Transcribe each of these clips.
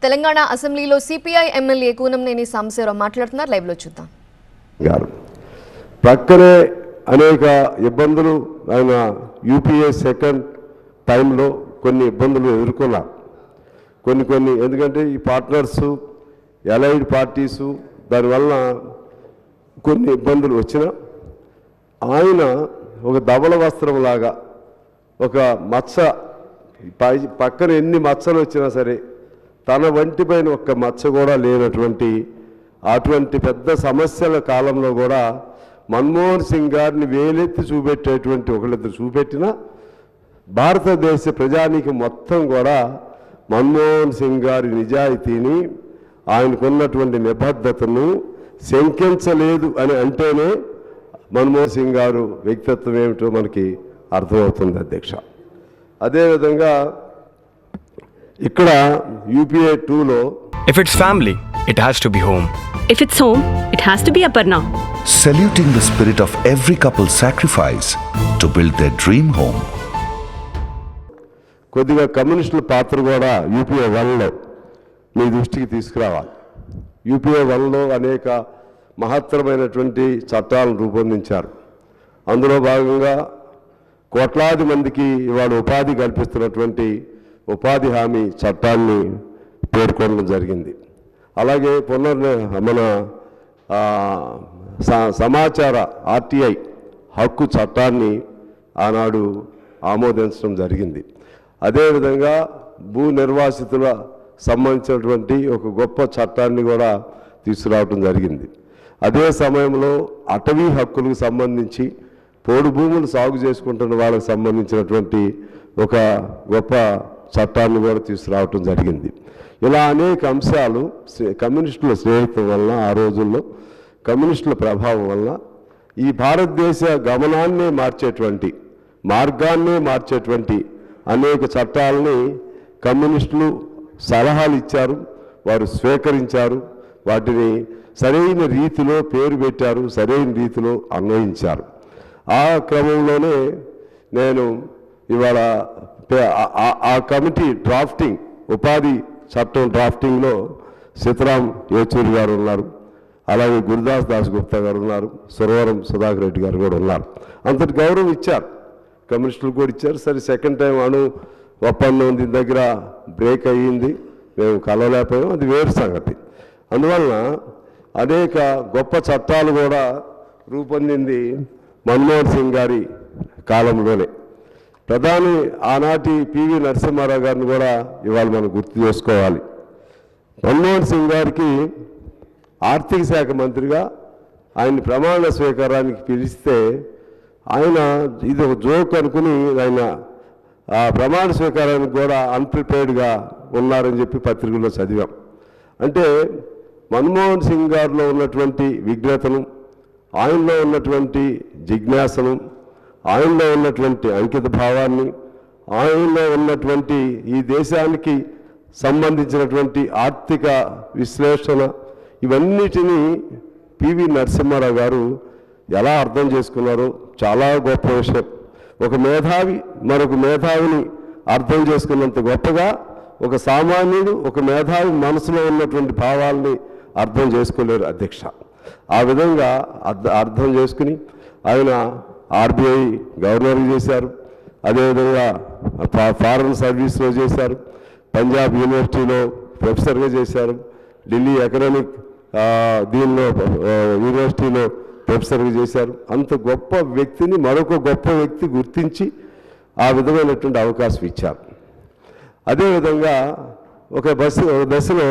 తెలంగాణ అసెంబ్లీలో CPI MLA Kunamneni Sambasivarao మాట్లాడుతున్నారు. Live లో చూద్దాం. పక్కనే అనేక ఇబ్బందులు ఆయన యూపీఏ సెకండ్ టైంలో కొన్ని ఇబ్బందులు ఎదుర్కొన్నారు. కొన్ని ఎందుకంటే ఈ పార్ట్నర్స్ ఎలైడ్ పార్టీసు దానివల్ల కొన్ని ఇబ్బందులు వచ్చినా ఆయన ఒక ధవళ వస్త్రంలాగా ఒక మచ్చ పక్కన ఎన్ని మచ్చలు వచ్చినా సరే తన వంటిపైన ఒక్క మచ్చ కూడా లేనటువంటి అటువంటి పెద్ద సమస్యల కాలంలో కూడా మన్మోహన్ సింగ్ గారిని వేలెత్తి చూపెట్టేటువంటి ఒకళ్ళిద్దరు చూపెట్టినా భారతదేశ ప్రజానికి మొత్తం కూడా మన్మోహన్ సింగ్ గారి నిజాయితీని ఆయనకున్నటువంటి నిబద్ధతను శంకించలేదు అని అంటేనే మన్మోహన్ సింగ్ గారు వ్యక్తిత్వం ఏమిటో మనకి అర్థమవుతుంది అధ్యక్ష. అదేవిధంగా ఇక్కడ యూపీఏ 2లో If it's family, it has to be home. If it's home, it has to be Aparna. Saluting the spirit of every couple's sacrifice to build their dream home. కొద్దిగా కమ్యూనిస్టుల పాత్ర కూడా యూపీఏ 1లో మీ దృష్టికి తీసుకురావాలి. యూపీఏ 1లో అనేక మహత్తరమైనటువంటి చట్టాలను రూపొందించారు. అందులో భాగంగా కోట్లాది మందికి ఇవాళ ఉపాధి కల్పిస్తున్నటువంటి ఉపాధి హామీ చట్టాన్ని పేర్కొనడం జరిగింది. అలాగే మన సమాచార ఆర్టీఐ హక్కు చట్టాన్ని ఆనాడు ఆమోదించడం జరిగింది. అదేవిధంగా భూ నిర్వాసితుల సంబంధించినటువంటి ఒక గొప్ప చట్టాన్ని కూడా తీసుకురావడం జరిగింది. అదే సమయంలో అటవీ హక్కులకు సంబంధించి పోడు భూములు సాగు చేసుకుంటున్న వాళ్ళకి సంబంధించినటువంటి ఒక గొప్ప చట్టాన్ని కూడా తీసుకురావటం జరిగింది. ఇలా అనేక అంశాలు కమ్యూనిస్టుల స్నేహితం వలన ఆ రోజుల్లో కమ్యూనిస్టుల ప్రభావం వలన ఈ భారతదేశ గమనాన్నే మార్గాన్నే మార్చేటువంటి అనేక చట్టాలని కమ్యూనిస్టులు సలహాలు ఇచ్చారు, వారు స్వీకరించారు, వాటిని సరైన రీతిలో పేరు పెట్టారు, సరైన రీతిలో అన్వయించారు. ఆ క్రమంలోనే నేను ఇవాళ ఆ కమిటీ డ్రాఫ్టింగ్ ఉపాధి చట్టం డ్రాఫ్టింగ్లో సీతారాం యేచూరి గారు ఉన్నారు, అలాగే గురుదాస్ దాస్ గుప్తా గారు ఉన్నారు, సురవరం సుధాకర్ రెడ్డి గారు కూడా ఉన్నారు. అంతటి గౌరవం ఇచ్చారు, కమ్యూనిస్టులు కూడా ఇచ్చారు. సరే సెకండ్ టైం ఒప్పందం దీని దగ్గర బ్రేక్ అయ్యింది, మేము కలవలేకపోయాం, అది వేరు సంగతి. అందువలన అనేక గొప్ప చట్టాలు కూడా రూపొందింది మన్మోహన్ సింగ్ గారి కాలంలోనే. ప్రధాని ఆనాటి పివి నరసింహారావు గారిని కూడా ఇవాళ మనం గుర్తు చేసుకోవాలి. మన్మోహన్ సింగ్ గారికి ఆర్థిక శాఖ మంత్రిగా ఆయన ప్రమాణ స్వీకారానికి పిలిస్తే ఆయన ఇది ఒక జోక్ అనుకుని ఆయన ఆ ప్రమాణ స్వీకారానికి కూడా అన్ప్రిపేర్డ్గా ఉన్నారని చెప్పి పత్రికల్లో చదివాం. అంటే మన్మోహన్ సింగ్ గారిలో ఉన్నటువంటి విఘ్నతను, ఆయనలో ఉన్నటువంటి జిజ్ఞాసను, ఆయనలో ఉన్నటువంటి అంకిత భావాన్ని, ఆయనలో ఉన్నటువంటి ఈ దేశానికి సంబంధించినటువంటి ఆర్థిక విశ్లేషణ, ఇవన్నిటినీ పివి నరసింహారావు గారు ఎలా అర్థం చేసుకున్నారో చాలా గొప్ప విషయం. ఒక మేధావి మరొక మేధావిని అర్థం చేసుకున్నంత గొప్పగా ఒక సామాన్యుడు ఒక మేధావి మనసులో ఉన్నటువంటి భావాల్ని అర్థం చేసుకోలేరు అధ్యక్ష. ఆ విధంగా అర్థం చేసుకుని ఆయన ఆర్బీఐ గవర్నర్ చేశారు, అదేవిధంగా ఫారెన్ సర్వీస్లో చేశారు, పంజాబ్ యూనివర్సిటీలో ప్రొఫెసర్గా చేశారు, ఢిల్లీ ఎకనామిక్ యూనివర్సిటీలో ప్రొఫెసర్గా చేశారు. అంత గొప్ప వ్యక్తిని మరొక గొప్ప వ్యక్తి గుర్తించి ఆ విధమైనటువంటి అవకాశం ఇచ్చారు. అదేవిధంగా ఒక దశలో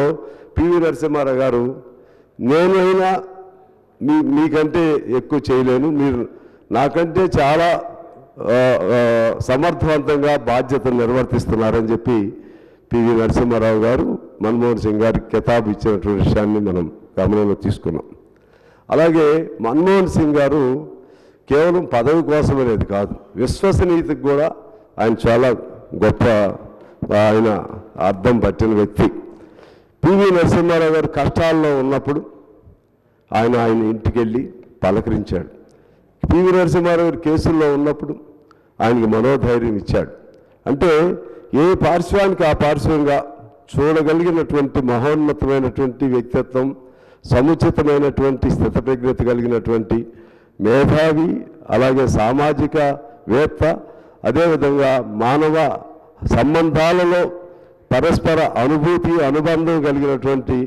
పివి నరసింహారావు గారు నేనైనా మీకంటే ఎక్కువ చేయలేను, మీరు నాకంటే చాలా సమర్థవంతంగా బాధ్యతలు నిర్వర్తిస్తున్నారని చెప్పి పివి నరసింహారావు గారు మన్మోహన్ సింగ్ గారికి కితాబు ఇచ్చినటువంటి విషయాన్ని మనం గమనంలో తీసుకున్నాం. అలాగే మన్మోహన్ సింగ్ గారు కేవలం పదవి కోసం అనేది కాదు, విశ్వసనీయతకు కూడా ఆయన చాలా గొప్ప ఆయన అర్థం పట్టిన వ్యక్తి. పివి నరసింహారావు గారు కష్టాల్లో ఉన్నప్పుడు ఆయన ఇంటికి వెళ్ళి పలకరించాడు. పివి నరసింహారావు గారు కేసుల్లో ఉన్నప్పుడు ఆయనకి మనోధైర్యం ఇచ్చాడు. అంటే ఏ పార్శ్వానికి ఆ పార్శ్వంగా చూడగలిగినటువంటి మహోన్నతమైనటువంటి వ్యక్తిత్వం, సముచితమైనటువంటి స్థితప్రజ్ఞత కలిగినటువంటి మేధావి, అలాగే సామాజికవేత్త, అదేవిధంగా మానవ సంబంధాలలో పరస్పర అనుభూతి అనుబంధం కలిగినటువంటి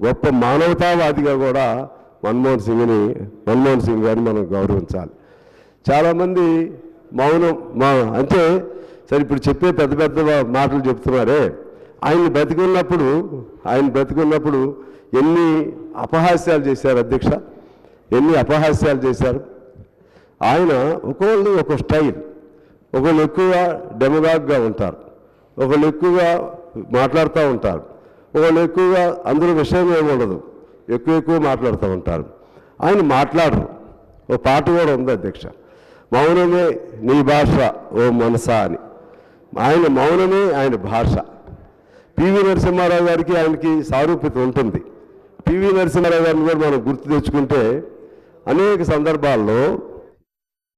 గొప్ప మానవతావాదిగా కూడా మన్మోహన్ సింగ్ గారిని మనం గౌరవించాలి. చాలామంది మౌనం అంటే సరే ఇప్పుడు చెప్పే పెద్ద పెద్ద మాటలు చెప్తున్నారే, ఆయన బ్రతికున్నప్పుడు ఎన్ని అపహాస్యాలు చేశారు అధ్యక్ష, ఎన్ని అపహాస్యాలు చేశారు. ఆయన ఒకళ్ళు ఒక స్టైల్, ఒకళ్ళు ఎక్కువగా డెమగాగ్గా ఉంటారు, ఒకళ్ళు ఎక్కువగా మాట్లాడుతూ ఉంటారు, ఒకళ్ళు ఎక్కువగా అందులో విషయం ఏముండదు, ఎక్కువ మాట్లాడుతూ ఉంటారు. ఆయన మాట్లాడరు. ఓ పాట కూడా ఉంది అధ్యక్ష, మౌనమే నీ భాష ఓ మనసా అని. ఆయన మౌనమే ఆయన భాష. పివి నరసింహారావు గారికి ఆయనకి సారూప్యత ఉంటుంది. పివి నరసింహారావు గారిని కూడా మనం గుర్తు తెచ్చుకుంటే అనేక సందర్భాల్లో